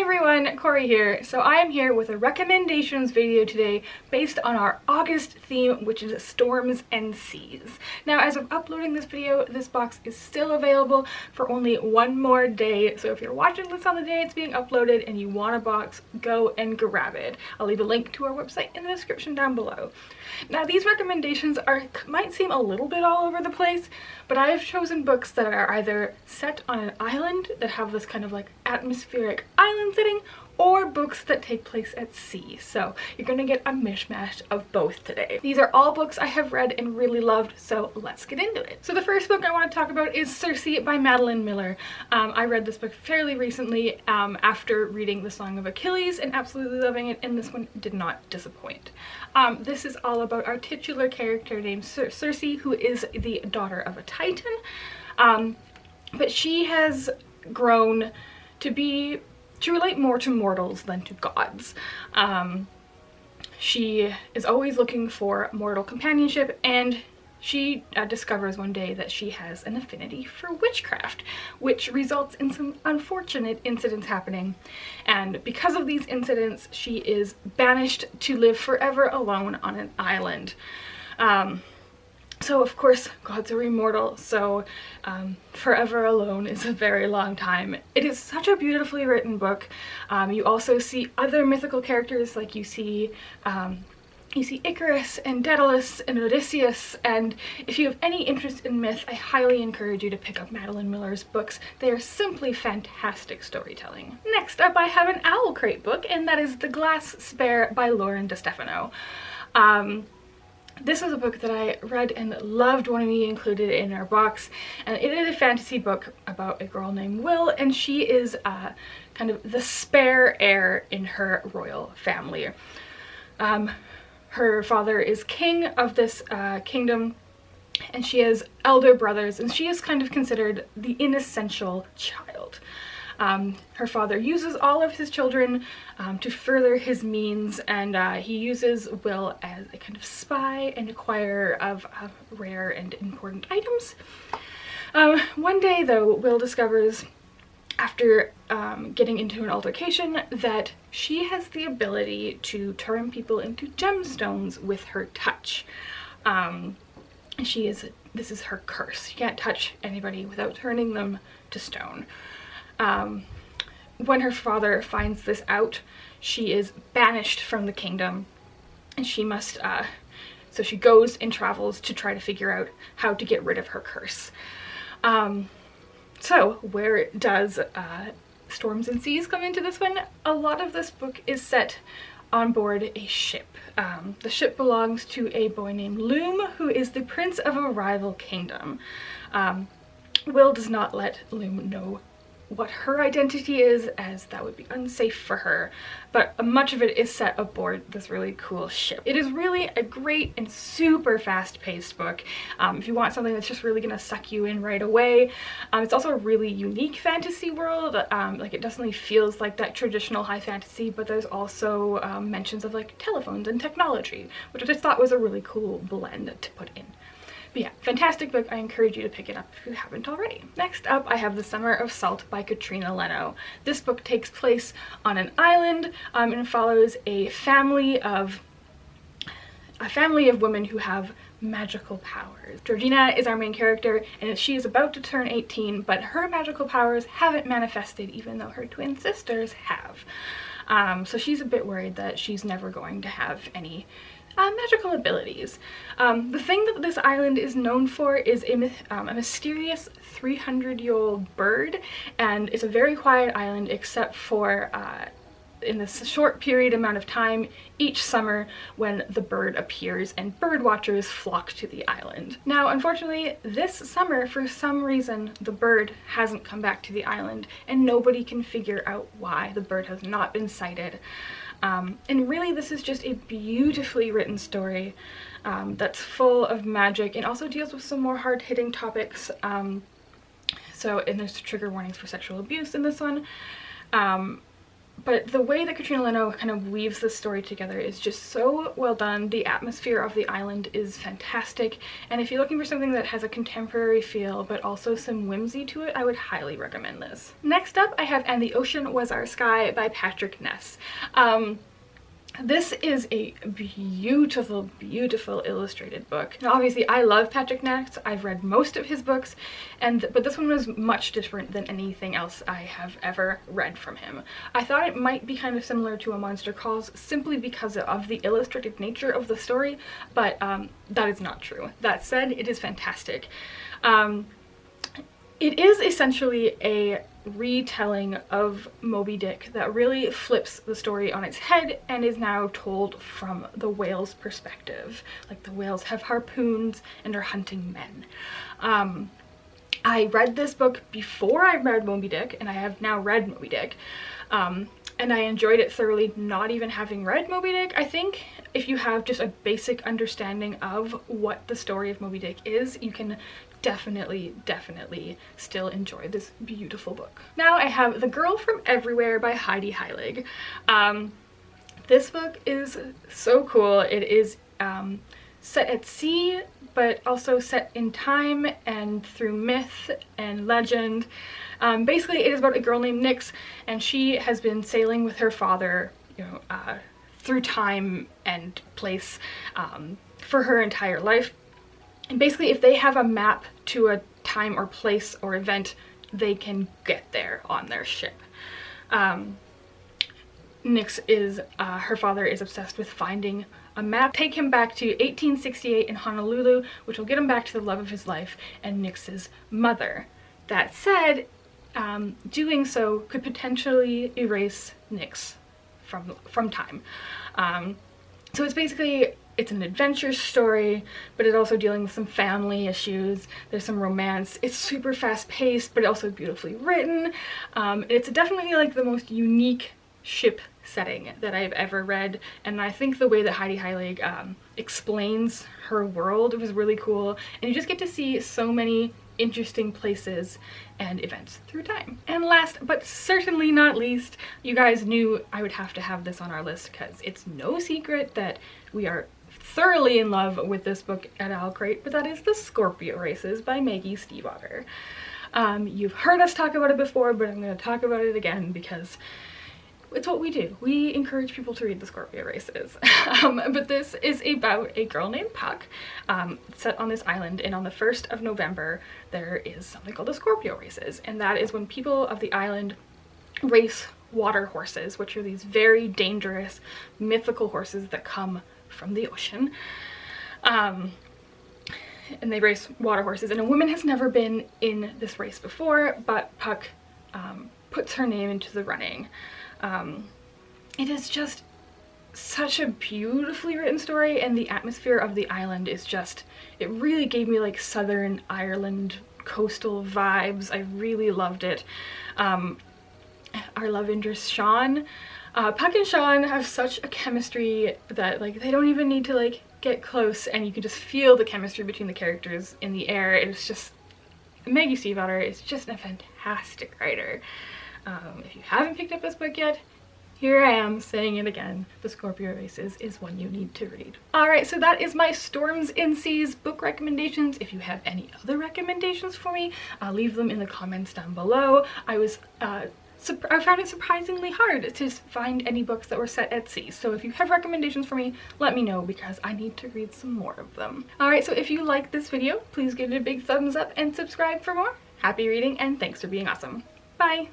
everyone, Cori here. So I am here with a recommendations video today based on our August theme, which is storms and seas. Now, as of uploading this video, this box is still available for only one more day. So if you're watching this on the day it's being uploaded and you want a box, go and grab it. I'll leave a link to our website in the description down below. Now, these recommendations might seem a little bit all over the place, but I have chosen books that are either set on an island that have this kind of like atmospheric island setting, or books that take place at sea. So you're gonna get a mishmash of both today. These are all books I have read and really loved, so let's get into it. So the first book I want to talk about is Cersei It by Madeline Miller. I read this book fairly recently after reading The Song of Achilles and absolutely loving it, and this one did not disappoint. This is all about our titular character named Cersei, who is the daughter of a Titan, but she has grown to relate more to mortals than to gods. She is always looking for mortal companionship, and she discovers one day that she has an affinity for witchcraft, which results in some unfortunate incidents happening. And because of these incidents, she is banished to live forever alone on an island. So of course, gods are immortal, so forever alone is a very long time. It is such a beautifully written book. You also see other mythical characters, like you see Icarus and Daedalus and Odysseus, and if you have any interest in myth, I highly encourage you to pick up Madeline Miller's books. They are simply fantastic storytelling. Next up, I have an OwlCrate book, and that is The Glass Spare by DeStefano. This is a book that I read and loved when we included it in our box, and it is a fantasy book about a girl named Will, and she is kind of the spare heir in her royal family. Her father is king of this kingdom, and she has elder brothers, and she is kind of considered the inessential child. Her father uses all of his children to further his means, and he uses Will as a kind of spy and acquirer of rare and important items. One day, though, Will discovers, after getting into an altercation, that she has the ability to turn people into gemstones with her touch. This is her curse. She can't touch anybody without turning them to stone. When her father finds this out, she is banished from the kingdom, and she must, so she goes and travels to try to figure out how to get rid of her curse. So where does storms and seas come into this one? A lot of this book is set on board a ship. The ship belongs to a boy named Loom, who is the prince of a rival kingdom. Will does not let Loom know what her identity is, as that would be unsafe for her, but much of it is set aboard this really cool ship. It is really a great and super fast-paced book. If you want something that's just really gonna suck you in right away. It's also a really unique fantasy world. Like, it definitely feels like that traditional high fantasy, but there's also mentions of like telephones and technology, which I just thought was a really cool blend to put in. But yeah, fantastic book. I encourage you to pick it up if you haven't already. Next up, I have The Summer of Salt by Katrina Leno. This book takes place on an island and follows a family of women who have magical powers. Georgina is our main character, and she is about to turn 18, but her magical powers haven't manifested, even though her twin sisters have. So she's a bit worried that she's never going to have any magical abilities. The thing that this island is known for is a mysterious 300-year-old bird, and it's a very quiet island except for in this short period amount of time each summer when the bird appears and bird watchers flock to the island. Now, unfortunately, this summer, for some reason, the bird hasn't come back to the island, and nobody can figure out why the bird has not been sighted. And really, this is just a beautifully written story that's full of magic and also deals with some more hard-hitting topics. And there's trigger warnings for sexual abuse in this one. But the way that Katrina Leno kind of weaves this story together is just so well done. The atmosphere of the island is fantastic, and if you're looking for something that has a contemporary feel but also some whimsy to it, I would highly recommend this. Next up, I have And the Ocean Was Our Sky by Patrick Ness. This is a beautiful, beautiful illustrated book. Now, obviously, I love Patrick Ness. I've read most of his books, but this one was much different than anything else I have ever read from him. I thought it might be kind of similar to A Monster Calls simply because of the illustrative nature of the story, but that is not true. That said, it is fantastic. It is essentially a retelling of Moby Dick that really flips the story on its head and is now told from the whale's perspective. Like, the whales have harpoons and are hunting men. I read this book before I read Moby Dick, and I have now read Moby Dick, and I enjoyed it thoroughly, not even having read Moby Dick. I think if you have just a basic understanding of what the story of Moby Dick is, you can definitely still enjoy this beautiful book. Now I have The Girl from Everywhere by Heidi Heilig. This book is so cool. It is set at sea, but also set in time and through myth and legend. Basically, it is about a girl named Nix, and she has been sailing with her father, through time and place for her entire life. And basically, if they have a map to a time or place or event, they can get there on their ship. Nix is, her father is obsessed with finding a map, take him back to 1868 in Honolulu, which will get him back to the love of his life and Nix's mother. That said, doing so could potentially erase Nix from time. So it's basically, it's an adventure story, but it's also dealing with some family issues. There's some romance. It's super fast paced, but also beautifully written. It's definitely like the most unique ship setting that I've ever read, and I think the way that Heidi Heilig explains her world was really cool, and you just get to see so many interesting places and events through time. And last but certainly not least, you guys knew I would have to have this on our list because it's no secret that we are thoroughly in love with this book at OwlCrate, but that is The Scorpio Races by Maggie Stiefvater. You've heard us talk about it before, but I'm going to talk about it again because it's what we do. We encourage people to read The Scorpio Races. But this is about a girl named Puck, set on this island, and on the 1st of November there is something called the Scorpio Races, and that is when people of the island race water horses, which are these very dangerous mythical horses that come from the ocean. And they race water horses, and a woman has never been in this race before, but Puck puts her name into the running. It is just such a beautifully written story, and the atmosphere of the island is just, it really gave me like Southern Ireland coastal vibes. I really loved it. Our love interest Sean, Puck and Sean have such a chemistry that like they don't even need to like get close, and you can just feel the chemistry between the characters in the air. It's just, Maggie Stiefvater is just a fantastic writer. If you haven't picked up this book yet, here I am saying it again. The Scorpio Races is one you need to read. Alright, so that is my Storms in Seas book recommendations. If you have any other recommendations for me, leave them in the comments down below. I found it surprisingly hard to find any books that were set at sea. So if you have recommendations for me, let me know because I need to read some more of them. Alright, so if you like this video, please give it a big thumbs up and subscribe for more. Happy reading, and thanks for being awesome. Bye!